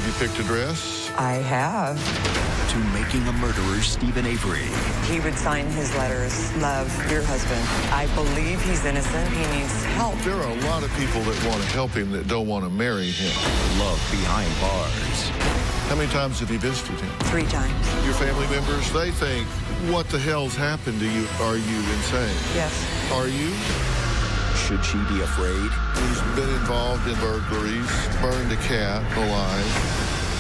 Have you picked a dress? I have. To Making a Murderer, Stephen Avery. He would sign his letters, love, dear husband. I believe he's innocent. He needs help. There are a lot of people that want to help him that don't want to marry him. Love Behind Bars. How many times have you visited him? 3 times. Your family members, they think, what the hell's happened to you? Are you insane? Yes. Are you? Should she be afraid? He's been involved in burglaries, burned a cat alive.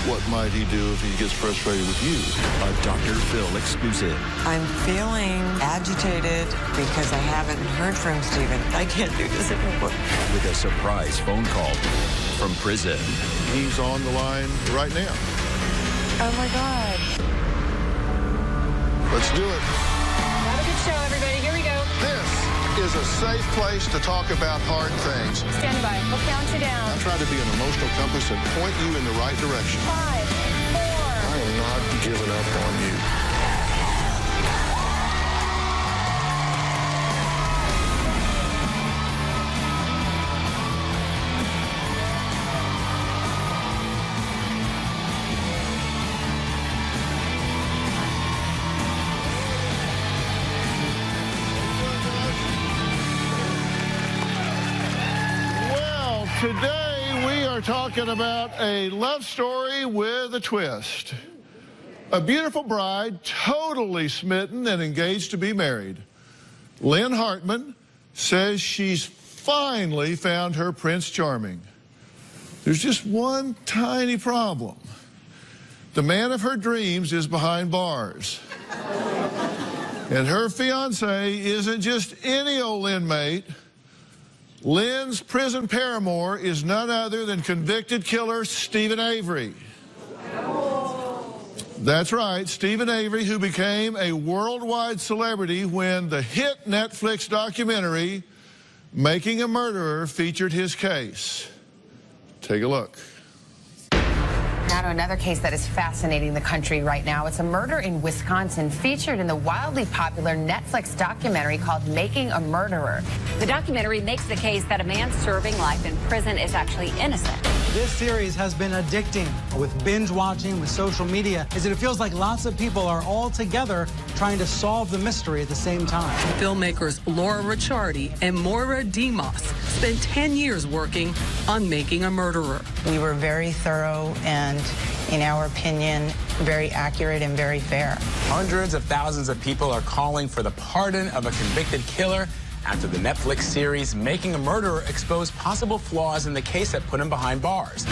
What might he do if he gets frustrated with you? A Dr. Phil exclusive. I'm feeling agitated because I haven't heard from Stephen. I can't do this anymore. With a surprise phone call from prison. He's on the line right now. Oh, my God. Let's do it. Have a good show, everybody. Here we go. This is a safe place to talk about hard things. Stand by. We'll count you down. I try to be an emotional compass and point you in the right direction. 5, 4. I am not giving up on you. Today, we are talking about a love story with a twist. A beautiful bride, totally smitten and engaged to be married. Lynn Hartman says she's finally found her Prince Charming. There's just one tiny problem. The man of her dreams is behind bars. And her fiancé isn't just any old inmate. Lynn's prison paramour is none other than convicted killer Stephen Avery. That's right, Stephen Avery, who became a worldwide celebrity when the hit Netflix documentary, Making a Murderer, featured his case. Take a look. Now to another case that is fascinating the country right now. It's a murder in Wisconsin featured in the wildly popular Netflix documentary called Making a Murderer. The documentary makes the case that a man serving life in prison is actually innocent. This series has been addicting with binge watching, with social media, as it feels like lots of people are all together trying to solve the mystery at the same time. Filmmakers Laura Ricciardi and Moira Demos spent 10 years working on Making a Murderer. We were very thorough and, in our opinion, very accurate and very fair. Hundreds of thousands of people are calling for the pardon of a convicted killer after the Netflix series Making a Murderer exposed possible flaws in the case that put him behind bars.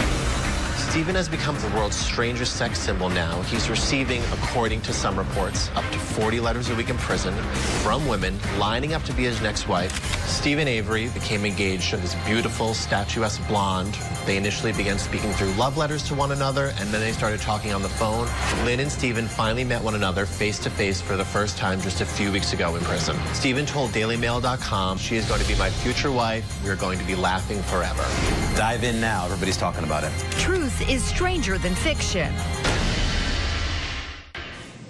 Stephen has become the world's strangest sex symbol now. He's receiving, according to some reports, up to 40 letters a week in prison from women lining up to be his next wife. Stephen Avery became engaged to this beautiful, statuesque blonde. They initially began speaking through love letters to one another, and then they started talking on the phone. Lynn and Stephen finally met one another face-to-face for the first time just a few weeks ago in prison. Stephen told DailyMail.com, "She is going to be my future wife. We are going to be laughing forever." Dive in now. Everybody's talking about it. Truth is stranger than fiction.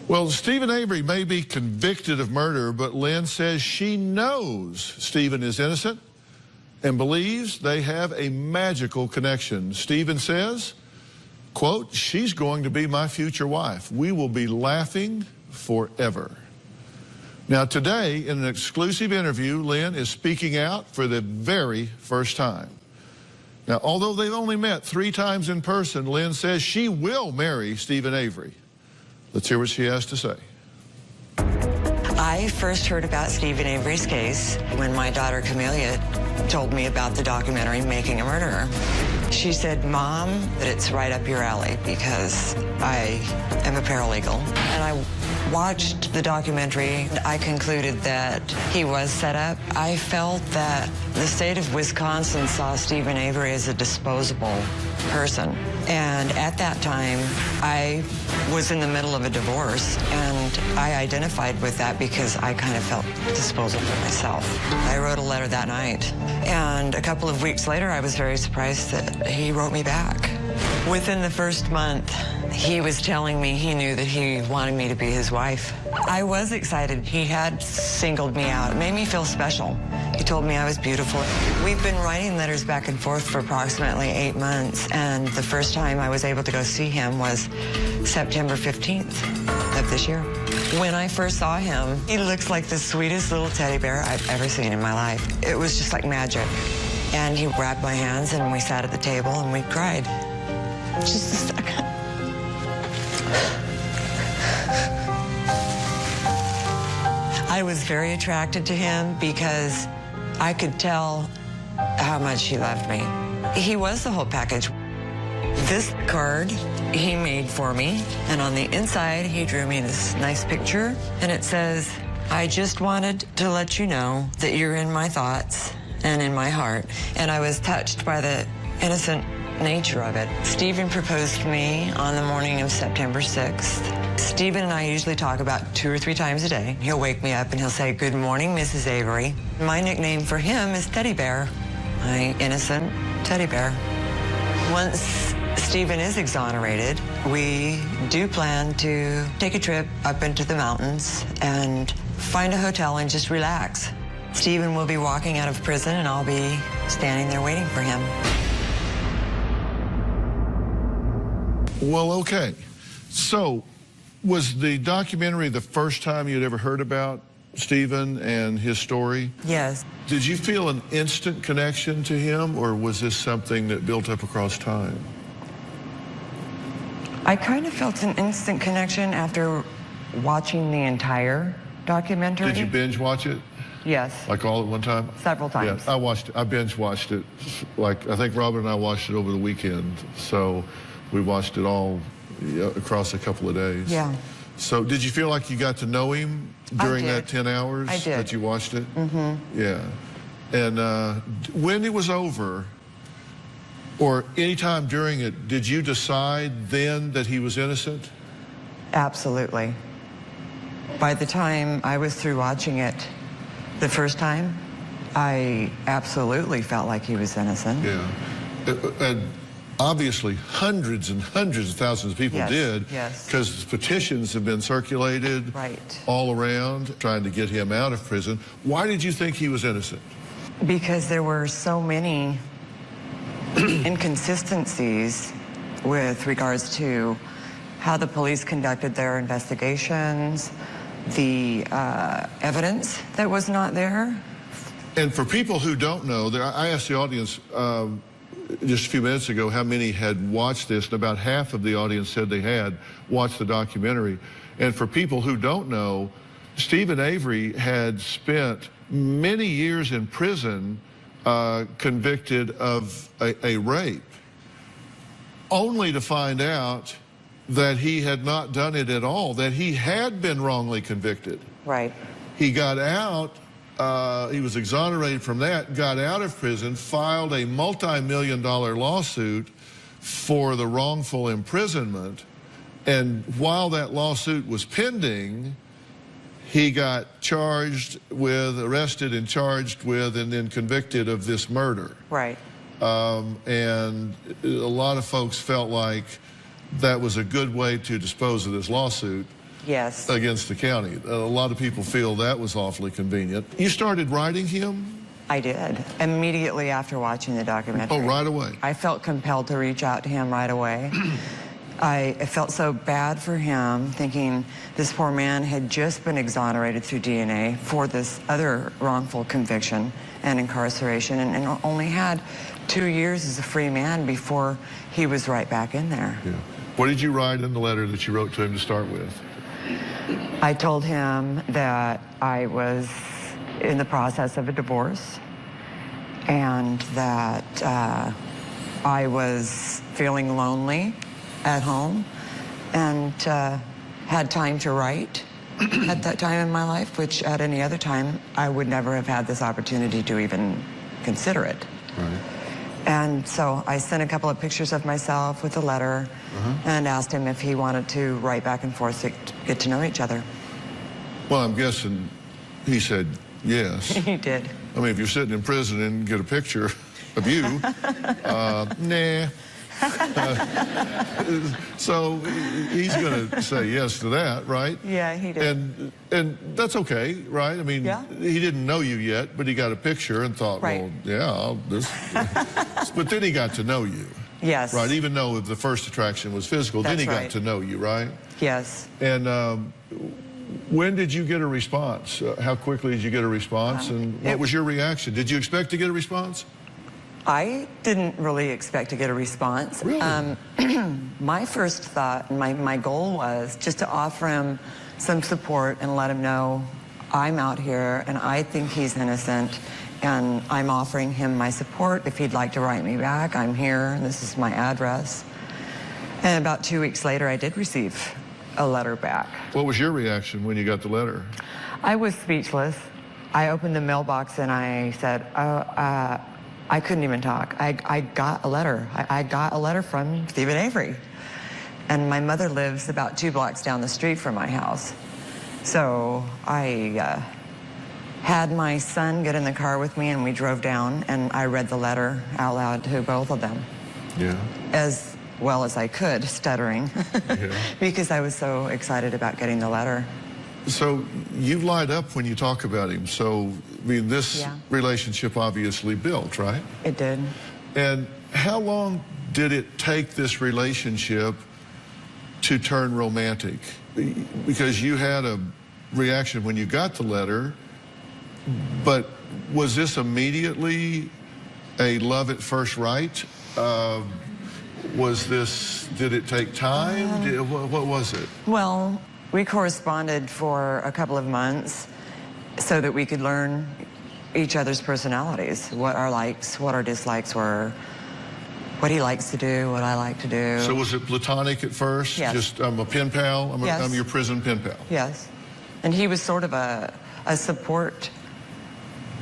Well, Stephen Avery may be convicted of murder, but Lynn says she knows Stephen is innocent and believes they have a magical connection. Stephen says, quote, "She's going to be my future wife. We will be laughing forever." Now, today, in an exclusive interview, Lynn is speaking out for the very first time. Now, although they've only met 3 times in person, Lynn says she will marry Stephen Avery. Let's hear what she has to say. I first heard about Stephen Avery's case when my daughter Camelia told me about the documentary Making a Murderer. She said, "Mom, it's right up your alley because I am a paralegal." And I watched the documentary. I concluded that he was set up. I felt that the state of Wisconsin saw Stephen Avery as a disposable person. And at that time, I was in the middle of a divorce, and I identified with that because I kind of felt disposable myself. I wrote a letter that night, and a couple of weeks later, I was very surprised that he wrote me back. Within the first month, he was telling me he knew that he wanted me to be his wife. I was excited. He had singled me out. It made me feel special. He told me I was beautiful. We've been writing letters back and forth for approximately 8 months, and the first time I was able to go see him was September 15th of this year. When I first saw him, he looks like the sweetest little teddy bear I've ever seen in my life. It was just like magic. And he grabbed my hands, and we sat at the table, and we cried. Just a second. I was very attracted to him because I could tell how much he loved me. He was the whole package. This card he made for me, and on the inside he drew me this nice picture, and it says, "I just wanted to let you know that you're in my thoughts and in my heart." And I was touched by the innocent nature of it. Stephen proposed to me on the morning of September 6th. Stephen and I usually talk about 2 or 3 times a day. He'll wake me up and he'll say, "Good morning, Mrs. Avery." My nickname for him is Teddy Bear, my innocent teddy bear. Once Stephen is exonerated, we do plan to take a trip up into the mountains and find a hotel and just relax. Stephen will be walking out of prison and I'll be standing there waiting for him. Well, okay. So, was the documentary the first time you'd ever heard about Stephen and his story? Yes. Did you feel an instant connection to him, or was this something that built up across time? I kind of felt an instant connection after watching the entire documentary. Did you binge watch it? Yes. Like all at one time? Several times. Yeah, I watched it. I binge watched it. Like, I think Robert and I watched it over the weekend. So we watched it all across a couple of days. Yeah. So did you feel like you got to know him during that 10 hours that you watched it? Mm-hmm. Yeah. And when it was over, or any time during it, did you decide then that he was innocent? Absolutely. By the time I was through watching it the first time, I absolutely felt like he was innocent. Yeah. And obviously, hundreds and hundreds of thousands of people did, because petitions have been circulated all around trying to get him out of prison. Why did you think he was innocent? Because there were so many inconsistencies with regards to how the police conducted their investigations, the evidence that was not there. And for people who don't know, I asked the audience just a few minutes ago how many had watched this, and about half of the audience said they had watched the documentary. And for people who don't know, Stephen Avery had spent many years in prison convicted of a rape, only to find out that he had not done it at all, that he had been wrongly convicted. Right. He got out, he was exonerated from that, got out of prison, filed a multi-million-dollar lawsuit for the wrongful imprisonment, and while that lawsuit was pending, he got arrested and charged with, and then convicted of this murder. Right. And a lot of folks felt like that was a good way to dispose of this lawsuit against the county. A lot of people feel that was awfully convenient. You started writing him? I did, immediately after watching the documentary. Oh, right away? I felt compelled to reach out to him right away. I felt so bad for him, thinking this poor man had just been exonerated through DNA for this other wrongful conviction and incarceration, and only had 2 years as a free man before he was right back in there. Yeah. What did you write in the letter that you wrote to him to start with? I told him that I was in the process of a divorce, and that I was feeling lonely at home, and had time to write at that time in my life, which at any other time I would never have had this opportunity to even consider it. Right. And so I sent a couple of pictures of myself with a letter and asked him if he wanted to write back and forth to get to know each other. Well, I'm guessing he said yes. He did. I mean, if you're sitting in prison and get a picture of you, nah. So he's going to say yes to that, right? Yeah, he did. And that's okay, right? I mean, he didn't know you yet, but he got a picture and thought, well, yeah, but then he got to know you. Yes. Right, even though the first attraction was physical, then he got to know you, right? Yes. And when did you get a response? How quickly did you get a response? And what was your reaction? Did you expect to get a response? I didn't really expect to get a response. Really? My first thought, my goal was just to offer him some support and let him know I'm out here and I think he's innocent and I'm offering him my support. If he'd like to write me back, I'm here and this is my address. And about 2 weeks later, I did receive a letter back. What was your reaction when you got the letter? I was speechless. I opened the mailbox and I said, I couldn't even talk. I got a letter. I got a letter from Steven Avery. And my mother lives about 2 blocks down the street from my house. So I had my son get in the car with me and we drove down and I read the letter out loud to both of them. Yeah. As well as I could, stuttering, because I was so excited about getting the letter. So you light up when you talk about him. So, I mean, this relationship obviously built, right? It did. And how long did it take this relationship to turn romantic? Because you had a reaction when you got the letter, but was this immediately a love at first sight? Did it take time? What was it? Well, we corresponded for a couple of months so that we could learn each other's personalities, what our likes, what our dislikes were, what he likes to do, what I like to do. So was it platonic at first? Yes. Just, I'm a pen pal? I'm your prison pen pal? Yes. And he was sort of a support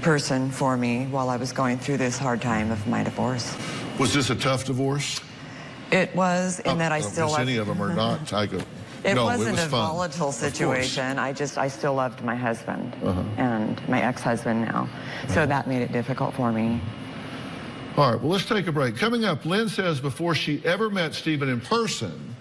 person for me while I was going through this hard time of my divorce. Was this a tough divorce? It was, in that I still loved... any of them are not. It wasn't a volatile situation. I still loved my husband and my ex-husband now. So that made it difficult for me. All right, well, let's take a break. Coming up, Lynn says before she ever met Steven in person,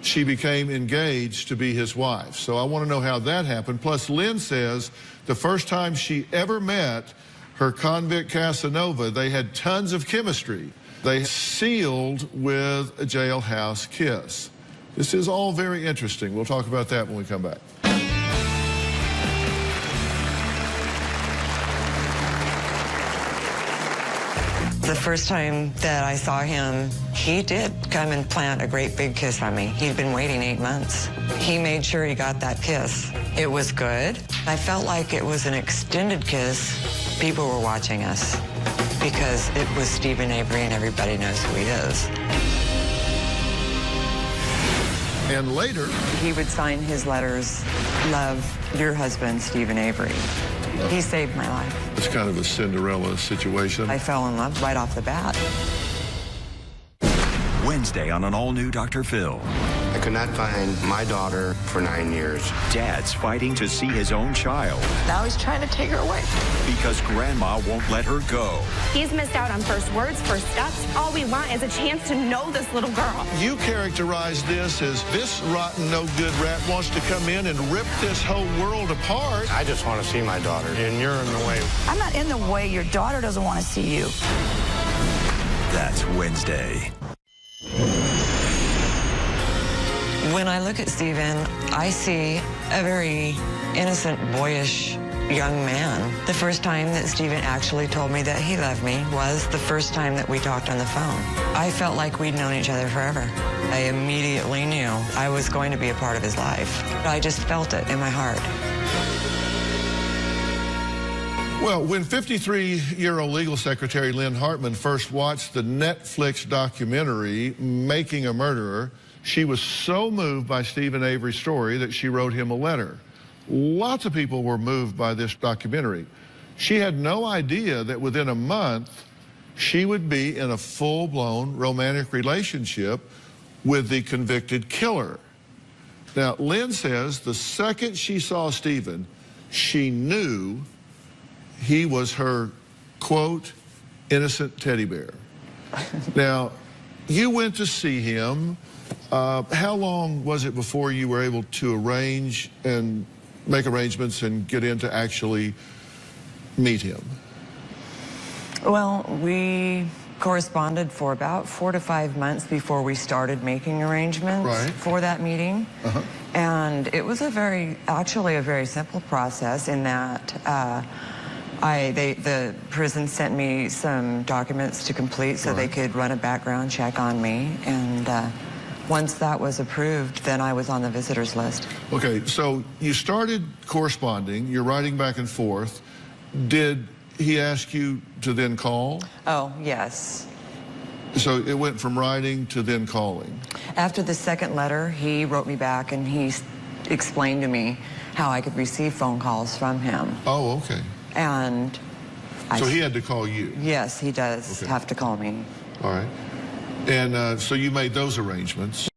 she became engaged to be his wife. So I want to know how that happened. Plus, Lynn says the first time she ever met her convict Casanova, they had tons of chemistry. They sealed with a jailhouse kiss. This is all very interesting. We'll talk about that when we come back. The first time that I saw him, he did come and plant a great big kiss on me. He'd been waiting 8 months. He made sure he got that kiss. It was good. I felt like it was an extended kiss. People were watching us because it was Steven Avery and everybody knows who he is. And later, he would sign his letters, "Love, your husband, Steven Avery." He saved my life. It's kind of a Cinderella situation. I fell in love right off the bat. Wednesday on an all-new Dr. Phil. I could not find my daughter for 9 years. Dad's fighting to see his own child. Now he's trying to take her away. Because Grandma won't let her go. He's missed out on first words, first steps. All we want is a chance to know this little girl. You characterize this as this rotten, no-good rat wants to come in and rip this whole world apart. I just want to see my daughter, and you're in the way. I'm not in the way. Your daughter doesn't want to see you. That's Wednesday. When I look at Steven, I see a very innocent, boyish young man. The first time that Steven actually told me that he loved me was the first time that we talked on the phone. I felt like we'd known each other forever. I immediately knew I was going to be a part of his life. I just felt it in my heart. Well, when 53-year-old legal secretary Lynn Hartman first watched the Netflix documentary, Making a Murderer, she was so moved by Steven Avery's story that she wrote him a letter. Lots of people were moved by this documentary. She had no idea that within a month, she would be in a full-blown romantic relationship with the convicted killer. Now, Lynn says the second she saw Steven, she knew he was her, quote, innocent teddy bear. Now, you went to see him. How long was it before you were able to arrange and make arrangements and get in to actually meet him? Well, we corresponded for about 4 to 5 months before we started making arrangements for that meeting. And it was actually a very simple process in that the prison sent me some documents to complete so they could run a background check on me. And once that was approved, then I was on the visitors list. Okay, so you started corresponding, you're writing back and forth. Did he ask you to then call? Oh, yes. So it went from writing to then calling? After the second letter, he wrote me back and he explained to me how I could receive phone calls from him. Oh, okay. And so he had to call you? Yes, he does have to call me. All right. And so you made those arrangements.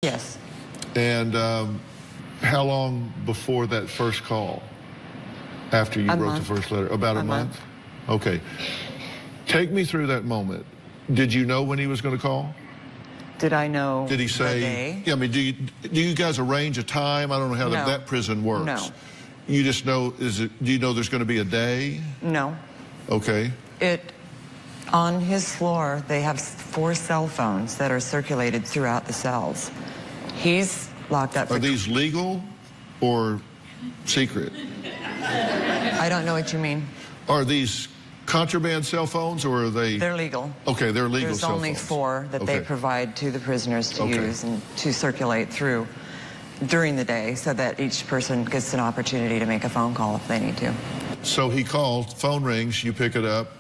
Yes. And how long before that first call? After you wrote the first letter? About a month? Okay. Take me through that moment. Did you know when he was going to call? Did I know? Did he say? The day? Yeah, I mean, do you guys arrange a time? I don't know how that prison works. No. You just know, do you know there's going to be a day? No. Okay. On his floor, they have 4 cell phones that are circulated throughout the cells. He's locked up. Are these legal or secret? I don't know what you mean. Are these contraband cell phones, or are they? They're legal. Okay, they're legal There's cell only phones. 4 that they provide to the prisoners to use and to circulate through during the day, so that each person gets an opportunity to make a phone call if they need to. So he called, phone rings, you pick it up,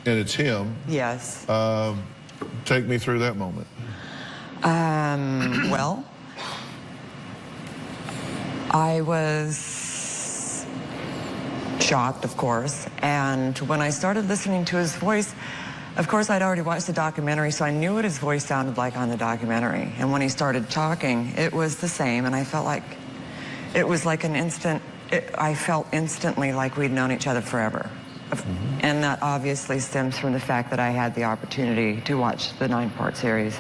and it's him. Yes. Take me through that moment. Well, I was shocked, of course, and when I started listening to his voice, of course, I'd already watched the documentary, so I knew what his voice sounded like on the documentary. And when he started talking, it was the same, and I felt like it was like an instant, I felt instantly like we'd known each other forever. And that obviously stems from the fact that I had the opportunity to watch the 9-part series.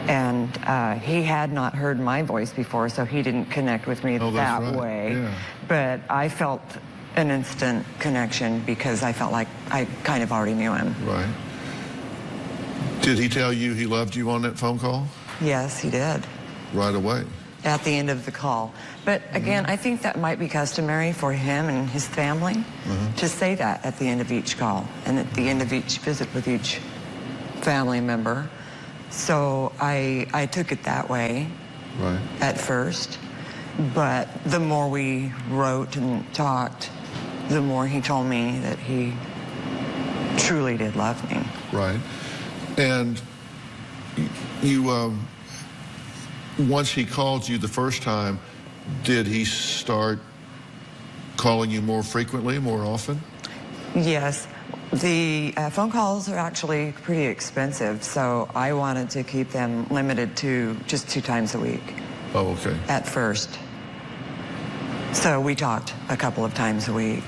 And he had not heard my voice before, so he didn't connect with me that way. Yeah. But I felt an instant connection because I felt like I kind of already knew him. Right. Did he tell you he loved you on that phone call? Yes, he did. Right away? At the end of the call. But again, I think that might be customary for him and his family to say that at the end of each call and at the end of each visit with each family member. So I took it that way at first. But the more we wrote and talked, the more he told me that he truly did love me. Right. And you, once he called you the first time, did he start calling you more frequently, more often? Yes. The phone calls are actually pretty expensive, so I wanted to keep them limited to just 2 times a week. Oh, okay. At first. So we talked a couple of times a week.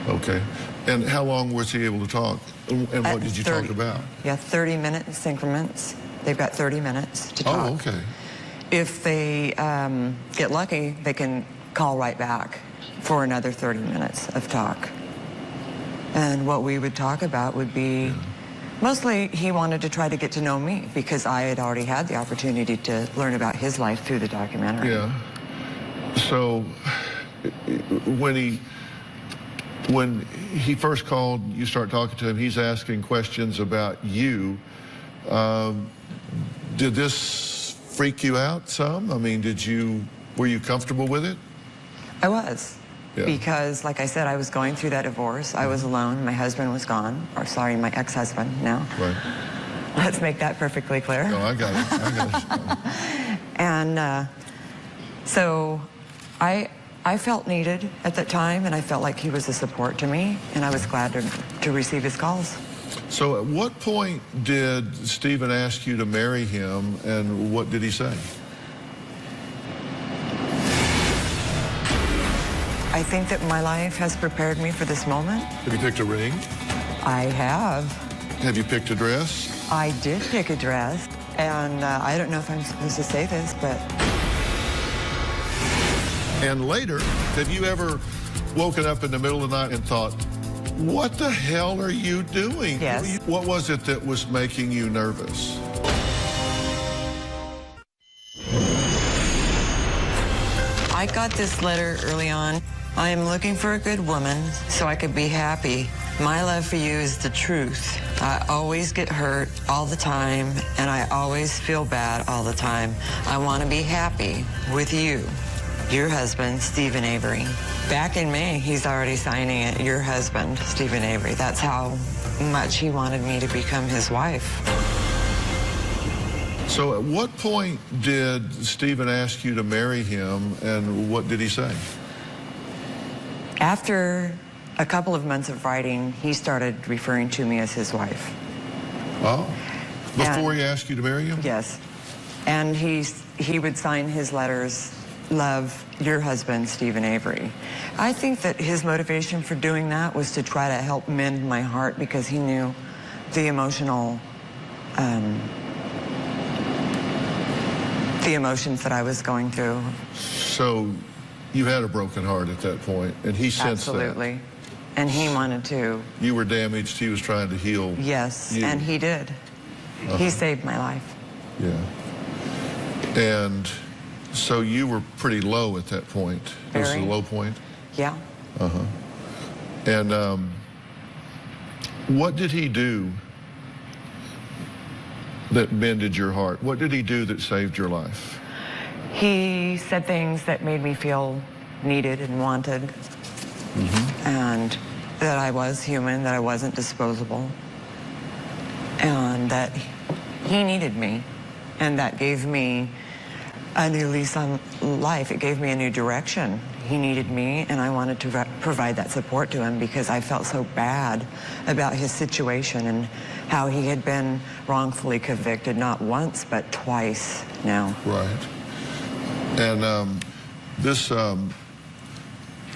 Okay. And how long was he able to talk? And what did you talk about? Yeah, 30-minute increments. They've got 30 minutes to talk. Oh, okay. If they get lucky, they can call right back for another 30 minutes of talk. And what we would talk about would be, mostly he wanted to try to get to know me because I had already had the opportunity to learn about his life through the documentary. Yeah. So when he first called, you start talking to him, he's asking questions about you. Did this freak you out some? I mean, were you comfortable with it? I was. Yeah. Because, like I said, I was going through that divorce. I was alone. My husband was gone. Or, sorry, my ex-husband now. Right. Let's make that perfectly clear. No, I got it. I got it. And so I felt needed at that time, and I felt like he was a support to me, and I was glad to receive his calls. So at what point did Stephen ask you to marry him, and what did he say? I think that my life has prepared me for this moment. Have you picked a ring? I have. Have you picked a dress? I did pick a dress, and I don't know if I'm supposed to say this, but... And later, have you ever woken up in the middle of the night and thought, what the hell are you doing? Yes. What was it that was making you nervous? I got this letter early on. I am looking for a good woman so I could be happy. My love for you is the truth. I always get hurt all the time, and I always feel bad all the time. I want to be happy with you. Your husband, Stephen Avery. Back in May, he's already signing it. Your husband, Stephen Avery. That's how much he wanted me to become his wife. So at what point did Stephen ask you to marry him, and what did he say? After a couple of months of writing, he started referring to me as his wife. Oh, before he asked you to marry him? Yes. And he would sign his letters, "Love, your husband, Stephen Avery." I think that his motivation for doing that was to try to help mend my heart, because he knew the emotions that I was going through. So you had a broken heart at that point, and he sensed that. Absolutely. And he wanted to. You were damaged. He was trying to heal. Yes, you. And he did. He saved my life. Yeah. And so you were pretty low at that point. Very. This is a low point? Yeah. And what did he do that mended your heart? What did he do that saved your life? He said things that made me feel needed and wanted, and that I was human, that I wasn't disposable, and that he needed me, and that gave me a new lease on life. It gave me a new direction. He needed me, and I wanted to provide that support to him, because I felt so bad about his situation and how he had been wrongfully convicted, not once, but twice now. Right. And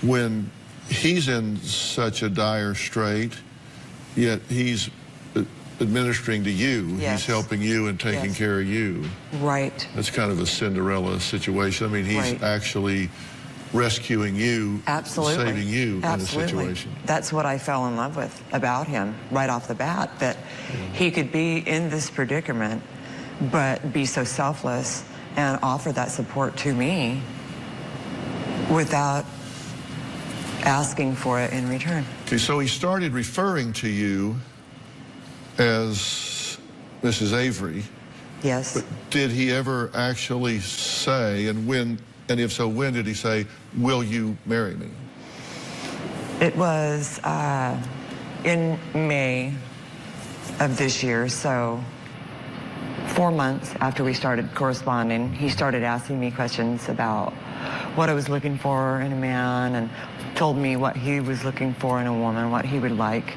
when he's in such a dire strait, yet he's administering to you, Yes. he's helping you and taking Yes. care of you. Right. That's kind of a Cinderella situation. I mean, he's Right. actually rescuing you, Absolutely. saving you Absolutely. in a situation. That's what I fell in love with about him right off the bat, that he could be in this predicament, but be so selfless and offer that support to me without asking for it in return. Okay, so he started referring to you as Mrs. Avery. Yes. But did he ever actually say, and when, and if so, when did he say, "Will you marry me"? It was in May of this year, so 4 months after we started corresponding, he started asking me questions about what I was looking for in a man, and told me what he was looking for in a woman, what he would like.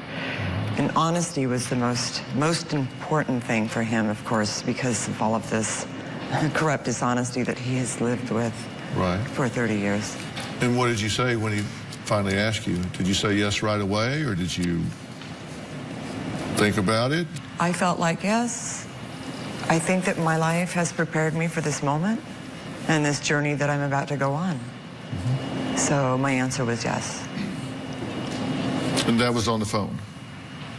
And honesty was the most important thing for him, of course, because of all of this corrupt dishonesty that he has lived with for 30 years. And what did you say when he finally asked you? Did you say yes right away, or did you think about it? I felt like yes. I think that my life has prepared me for this moment and this journey that I'm about to go on. So my answer was yes. And that was on the phone?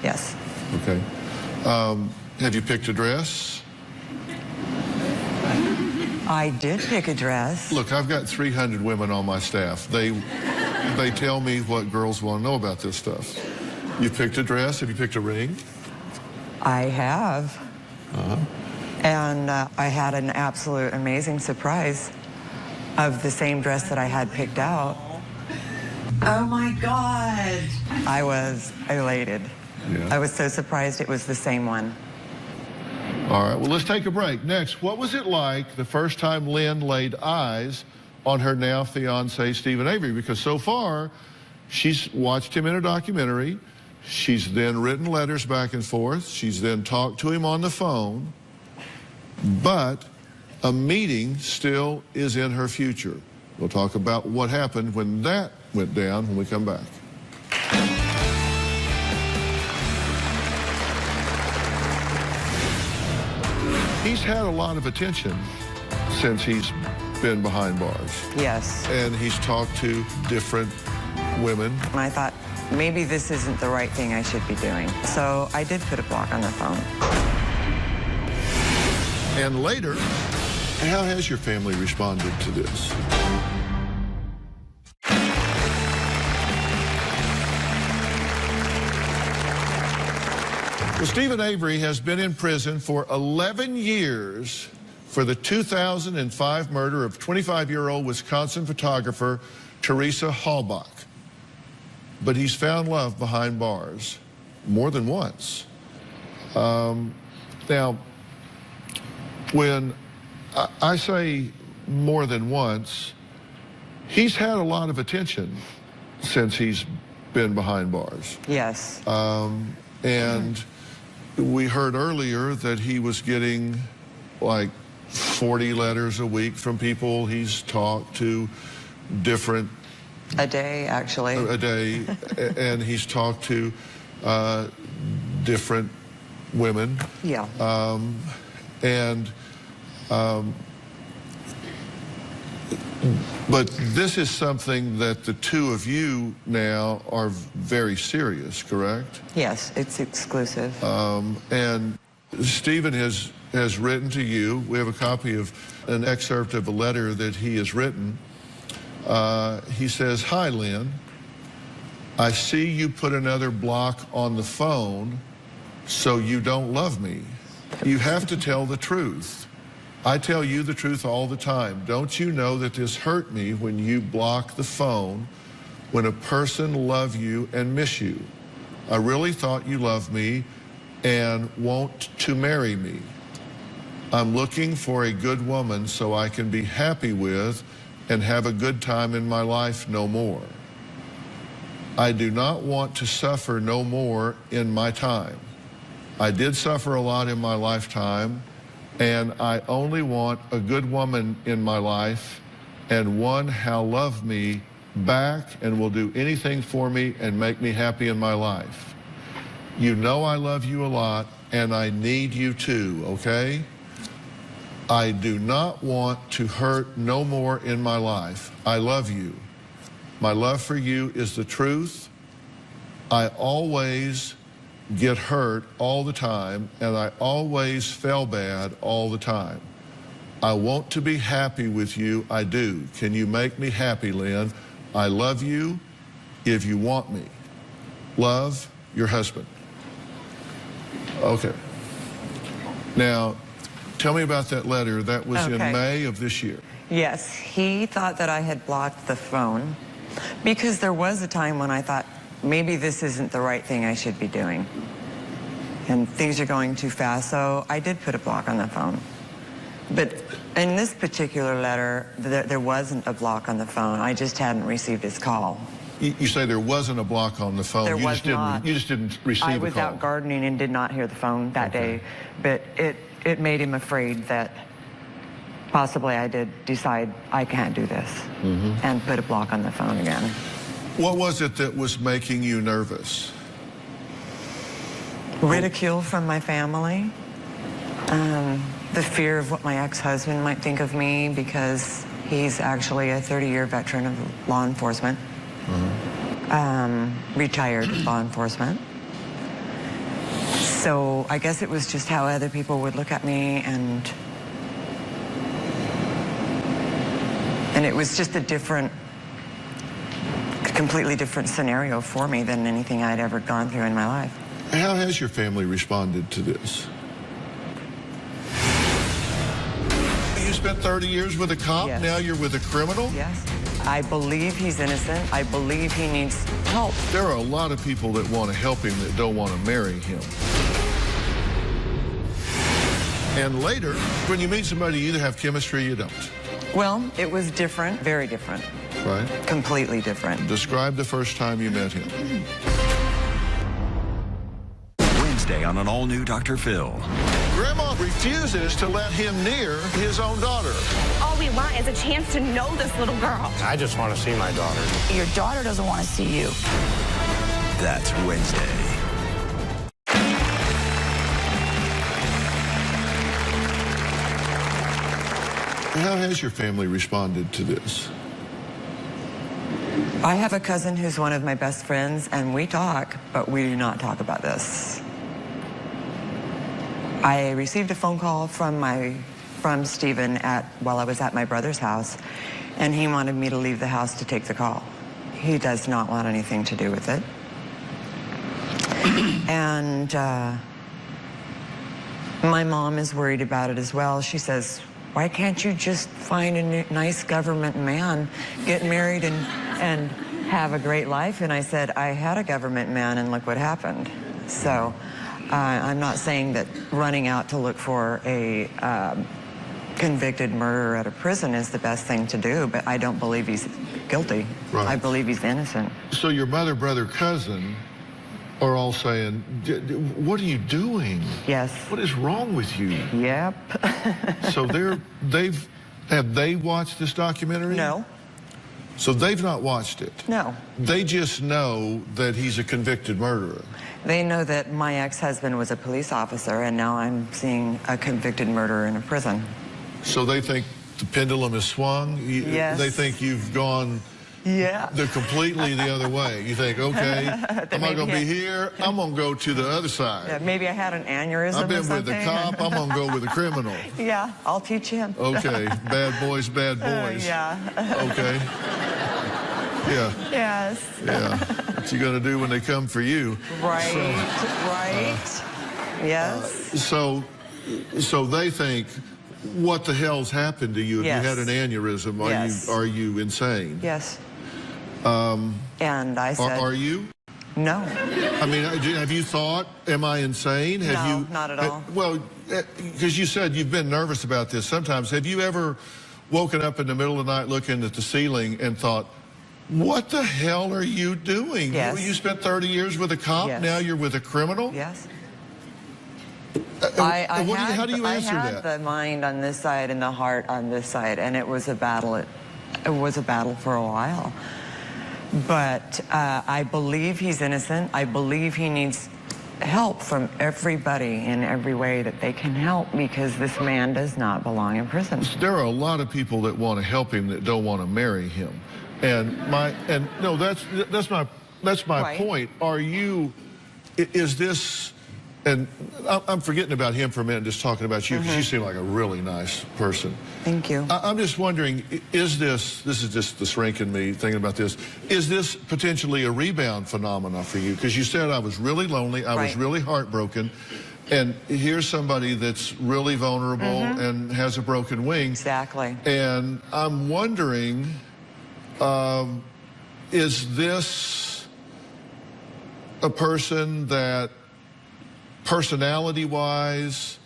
Yes. Okay. Have you picked a dress? I did pick a dress. Look, I've got 300 women on my staff. They tell me what girls want to know about this stuff. You picked a dress? Have you picked a ring? I have. And I had an absolute amazing surprise of the same dress that I had picked out. Oh my God. I was elated. Yeah. I was so surprised it was the same one. All right, well, let's take a break. Next, what was it like the first time Lynn laid eyes on her now fiance, Stephen Avery? Because so far, she's watched him in a documentary. She's then written letters back and forth. She's then talked to him on the phone. But a meeting still is in her future. We'll talk about what happened when that went down when we come back. He's had a lot of attention since he's been behind bars. Yes. And he's talked to different women. And I thought, maybe this isn't the right thing I should be doing. So I did put a block on the phone. And later, how has your family responded to this? Well, Stephen Avery has been in prison for 11 years for the 2005 murder of 25-year-old Wisconsin photographer Teresa Halbach. But he's found love behind bars more than once. Now, when I say more than once, he's had a lot of attention since he's been behind bars. Yes. And we heard earlier that he was getting like 40 letters a week from people he's talked to, different... A day, actually. A day, and he's talked to different women. Yeah. But this is something that the two of you now are very serious, correct? Yes, it's exclusive. And Stephen has written to you. We have a copy of an excerpt of a letter that he has written. He says, "Hi, Lynn. I see you put another block on the phone, so you don't love me. You have to tell the truth. I tell you the truth all the time. Don't you know that this hurt me when you block the phone when a person love you and miss you? I really thought you loved me and want to marry me. I'm looking for a good woman so I can be happy with and have a good time in my life no more. I do not want to suffer no more in my time. I did suffer a lot in my lifetime, and I only want a good woman in my life and one how love me back and will do anything for me and make me happy in my life. You know I love you a lot and I need you too, okay? I do not want to hurt no more in my life. I love you. My love for you is the truth. I always get hurt all the time, and I always felt bad all the time. I want to be happy with you, I do. Can you make me happy, Lynn? I love you if you want me. Love, your husband." Okay. Now, tell me about that letter. That was in May of this year. Yes, he thought that I had blocked the phone because there was a time when I thought, maybe this isn't the right thing I should be doing. And things are going too fast, so I did put a block on the phone. But in this particular letter, there wasn't a block on the phone. I just hadn't received his call. You say there wasn't a block on the phone. There you was just not. You just didn't receive a call. I was out gardening and did not hear the phone that day. But it made him afraid that possibly I did decide I can't do this and put a block on the phone again. What was it that was making you nervous? Ridicule from my family. The fear of what my ex-husband might think of me because he's actually a 30-year veteran of law enforcement. Retired law enforcement. So I guess it was just how other people would look at me, and it was just a completely different scenario for me than anything I'd ever gone through in my life. How has your family responded to this? You spent 30 years with a cop, yes. Now you're with a criminal? Yes. I believe he's innocent. I believe he needs help. There are a lot of people that want to help him that don't want to marry him. And later, when you meet somebody, you either have chemistry or you don't. Well, it was different, very different. Right? Completely different. Describe the first time you met him. Wednesday on an all-new Dr. Phil. Grandma refuses to let him near his own daughter. All we want is a chance to know this little girl. I just want to see my daughter. Your daughter doesn't want to see you. That's Wednesday. How has your family responded to this? I have a cousin who's one of my best friends, and we talk, but we do not talk about this. I received a phone call from Stephen while I was at my brother's house, and he wanted me to leave the house to take the call. He does not want anything to do with it. And my mom is worried about it as well. She says, why can't you just find a nice government man, get married and have a great life? And I said, I had a government man and look what happened. So I'm not saying that running out to look for a convicted murderer at a prison is the best thing to do, but I don't believe he's guilty. Right. I believe he's innocent. So your mother, brother, cousin are all saying, what are you doing? Yes. What is wrong with you? Yep. So have they watched this documentary? No. So they've not watched it? No. They just know that he's a convicted murderer. They know that my ex-husband was a police officer, and now I'm seeing a convicted murderer in a prison. So they think the pendulum has swung? Yes. They think you've gone completely the other way. You think, okay, I'm not going to be here. I'm going to go to the other side. Yeah, maybe I had an aneurysm I've been or something. with the cop. I'm going to go with the criminal. Yeah, I'll teach him. Okay, bad boys, bad boys. Yeah. Okay. Yeah. Yes. Yeah. What you going to do when they come for you? Right, right. Yes. So they think, what the hell's happened to you? If you had an aneurysm, are you insane? Yes. And I said... Are you? No. I mean, have you thought, am I insane? No, not at all. Well, because you said you've been nervous about this sometimes. Have you ever woken up in the middle of the night looking at the ceiling and thought, what the hell are you doing? Yes. You spent 30 years with a cop, now you're with a criminal? Yes. How do you answer that? I had the mind on this side and the heart on this side, and it was a battle. It was a battle for a while. But I believe he's innocent. I believe he needs help from everybody in every way that they can help, because this man does not belong in prison. There are a lot of people that want to help him that don't want to marry him. No, that's my point. Is this... And I'm forgetting about him for a minute and just talking about you, because you seem like a really nice person. Thank you. I'm just wondering, this is just the shrink in me thinking about this, is this potentially a rebound phenomena for you? Because you said I was really lonely, I was really heartbroken, and here's somebody that's really vulnerable and has a broken wing. Exactly. And I'm wondering, is this a person that personality-wise,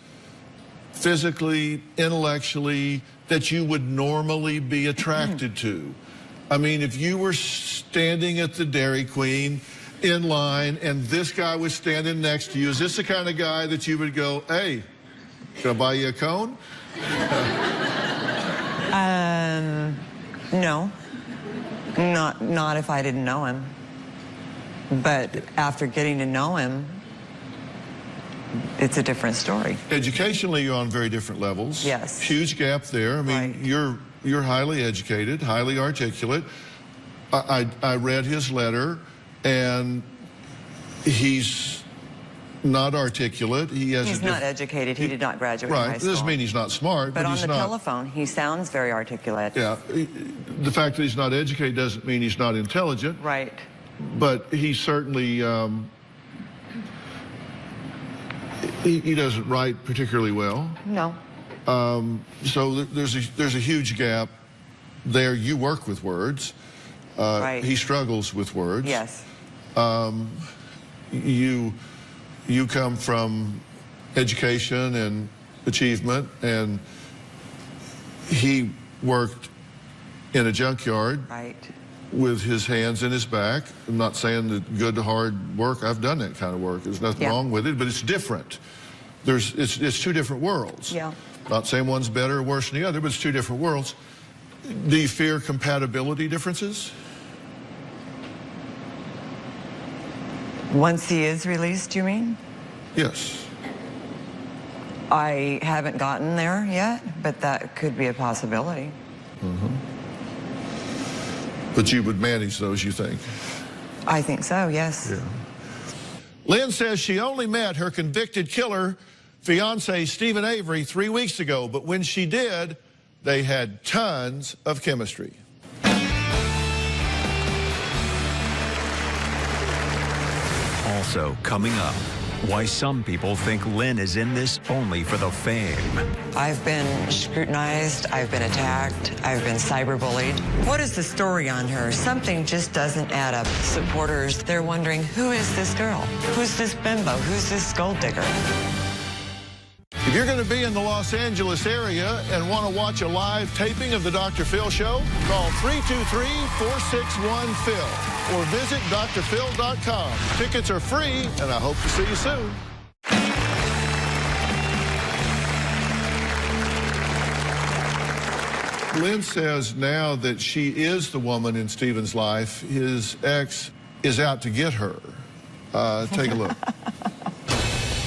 physically, intellectually, that you would normally be attracted to? I mean, if you were standing at the Dairy Queen in line and this guy was standing next to you, is this the kind of guy that you would go, hey, can I buy you a cone? No. Not if I didn't know him. But after getting to know him, it's a different story. Educationally, you're on very different levels. Yes. Huge gap there. I mean, you're highly educated, highly articulate. I read his letter, and he's not articulate. He's not educated. He did not graduate high school. Right. Doesn't mean he's not smart. But on the telephone, he sounds very articulate. Yeah. The fact that he's not educated doesn't mean he's not intelligent. Right. But he certainly... He doesn't write particularly well. No. So there's a huge gap there. You work with words. Right. He struggles with words. Yes. You come from education and achievement, and he worked in a junkyard. Right. With his hands in his back. I'm not saying that good, hard work, I've done that kind of work. There's nothing wrong with it, but it's different. It's two different worlds. Yeah. Not saying one's better or worse than the other, but it's two different worlds. Do you fear compatibility differences? Once he is released, you mean? Yes. I haven't gotten there yet, but that could be a possibility. But you would manage those, you think? I think so, yes. Yeah. Lynn says she only met her convicted killer fiance, Stephen Avery, 3 weeks ago, but when she did, they had tons of chemistry. Also coming up, why some people think Lynn is in this only for the fame. I've been scrutinized, I've been attacked, I've been cyberbullied. What is the story on her? Something just doesn't add up. Supporters, they're wondering, who is this girl? Who's this bimbo? Who's this gold digger? If you're going to be in the Los Angeles area and want to watch a live taping of the Dr. Phil Show, call 323-461-PHIL or visit drphil.com. Tickets are free, and I hope to see you soon. Lynn says now that she is the woman in Stephen's life, his ex is out to get her. Take a look.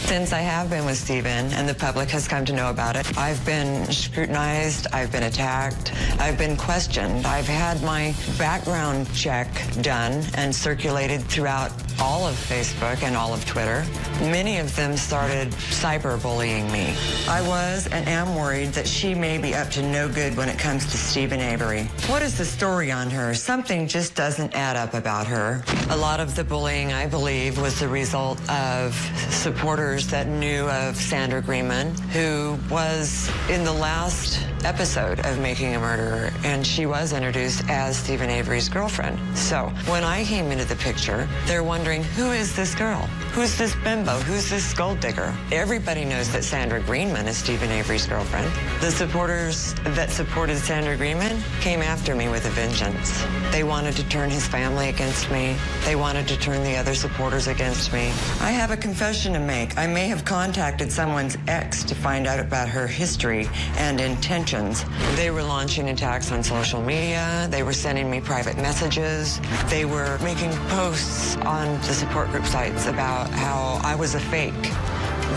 Since I have been with Stephen and the public has come to know about it, I've been scrutinized, I've been attacked, I've been questioned. I've had my background check done and circulated throughout all of Facebook and all of Twitter. Many of them started cyberbullying me. I was and am worried that she may be up to no good when it comes to Stephen Avery. What is the story on her? Something just doesn't add up about her. A lot of the bullying, I believe, was the result of supporters that knew of Sandra Greenman, who was in the last episode of Making a Murderer, and she was introduced as Stephen Avery's girlfriend. So when I came into the picture, they're wondering, who is this girl? Who's this bimbo? Who's this gold digger? Everybody knows that Sandra Greenman is Stephen Avery's girlfriend. The supporters that supported Sandra Greenman came after me with a vengeance. They wanted to turn his family against me. They wanted to turn the other supporters against me. I have a confession to make. I may have contacted someone's ex to find out about her history and intentions. They were launching attacks on social media. They were sending me private messages. They were making posts on the support group sites about how I was a fake,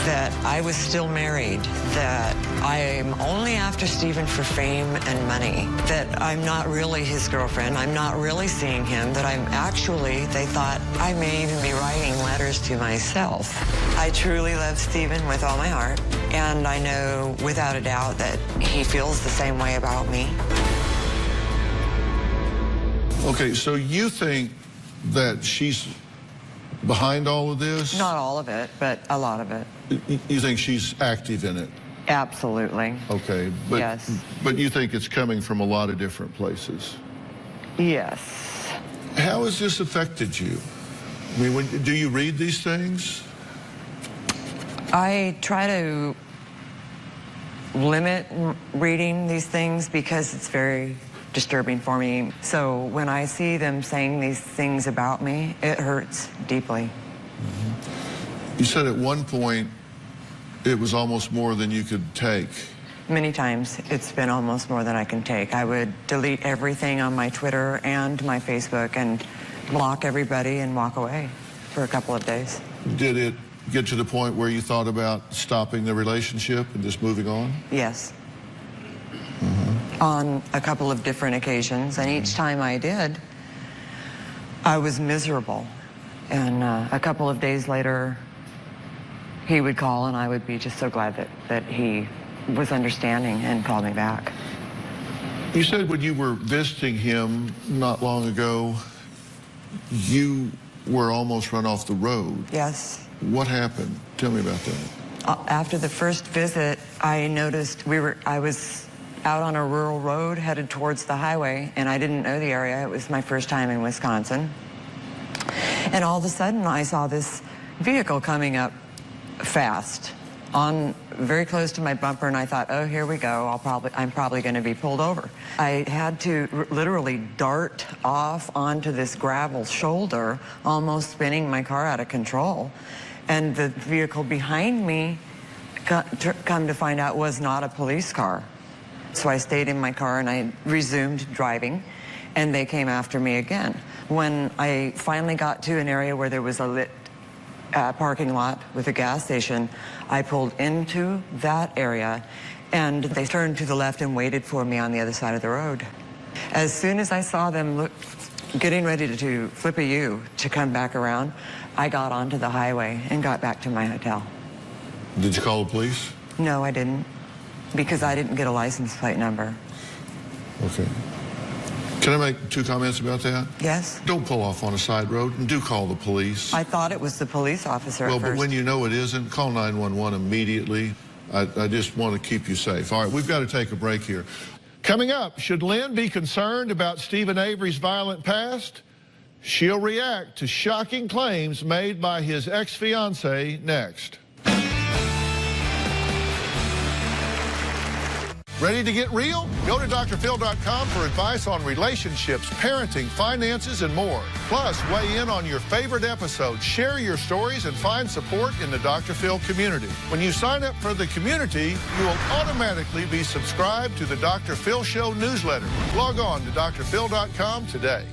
that I was still married, that I'm only after Stephen for fame and money, that I'm not really his girlfriend, I'm not really seeing him, that I'm actually, they thought I may even be writing letters to myself. I truly love Stephen with all my heart, and I know without a doubt that he feels the same way about me. Okay, so you think that she's behind all of this? Not all of it, but a lot of it. You think she's active in it? Absolutely. Okay, but, yes. But you think it's coming from a lot of different places? Yes. How has this affected you? I mean, do you read these things? I try to limit reading these things because it's very disturbing for me. So when I see them saying these things about me, it hurts deeply. Mm-hmm. You said at one point it was almost more than you could take. Many times it's been almost more than I can take. I would delete everything on my Twitter and my Facebook and block everybody and walk away for a couple of days. Did it get to the point where you thought about stopping the relationship and just moving on? Yes. On a couple of different occasions, and each time I did, I was miserable. And a couple of days later, he would call, and I would be just so glad that he was understanding and called me back. You said when you were visiting him not long ago, you were almost run off the road. Yes. What happened? Tell me about that. After the first visit, I noticed I was out on a rural road headed towards the highway, and I didn't know the area. It was my first time in Wisconsin. And all of a sudden, I saw this vehicle coming up fast, on very close to my bumper, and I thought, oh, here we go. I'm probably going to be pulled over. I had to literally dart off onto this gravel shoulder, almost spinning my car out of control. And the vehicle behind me, come to find out, was not a police car. So I stayed in my car and I resumed driving, and they came after me again. When I finally got to an area where there was a lit parking lot with a gas station, I pulled into that area, and they turned to the left and waited for me on the other side of the road. As soon as I saw them getting ready to flip a U to come back around, I got onto the highway and got back to my hotel. Did you call the police? No, I didn't, because I didn't get a license plate number. Okay. Can I make 2 comments about that? Yes. Don't pull off on a side road, and do call the police. I thought it was the police officer at first. Well, but when you know it isn't, call 911 immediately. I just want to keep you safe. All right, we've got to take a break here. Coming up, should Lynn be concerned about Stephen Avery's violent past? She'll react to shocking claims made by his ex-fiancée next. Ready to get real? Go to drphil.com for advice on relationships, parenting, finances, and more. Plus, weigh in on your favorite episode, share your stories, and find support in the Dr. Phil community. When you sign up for the community, you will automatically be subscribed to the Dr. Phil Show newsletter. Log on to drphil.com today.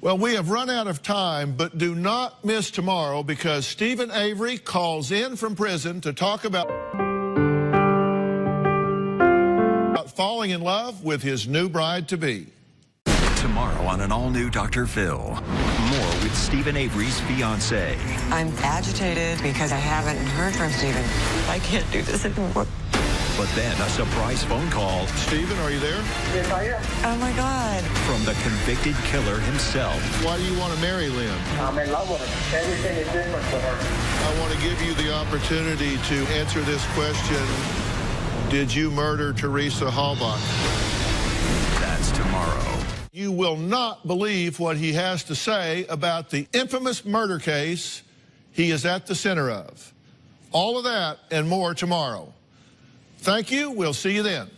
Well, we have run out of time, but do not miss tomorrow because Stephen Avery calls in from prison to talk about falling in love with his new bride-to-be. Tomorrow on an all-new Dr. Phil. More with Stephen Avery's fiancée. I'm agitated because I haven't heard from Stephen. I can't do this anymore. But then a surprise phone call. Stephen, are you there? Yes, I am. Oh, my God. From the convicted killer himself. Why do you want to marry Lynn? I'm in love with her. Everything is different for her. I want to give you the opportunity to answer this question. Did you murder Teresa Halbach? That's tomorrow. You will not believe what he has to say about the infamous murder case he is at the center of. All of that and more tomorrow. Thank you. We'll see you then.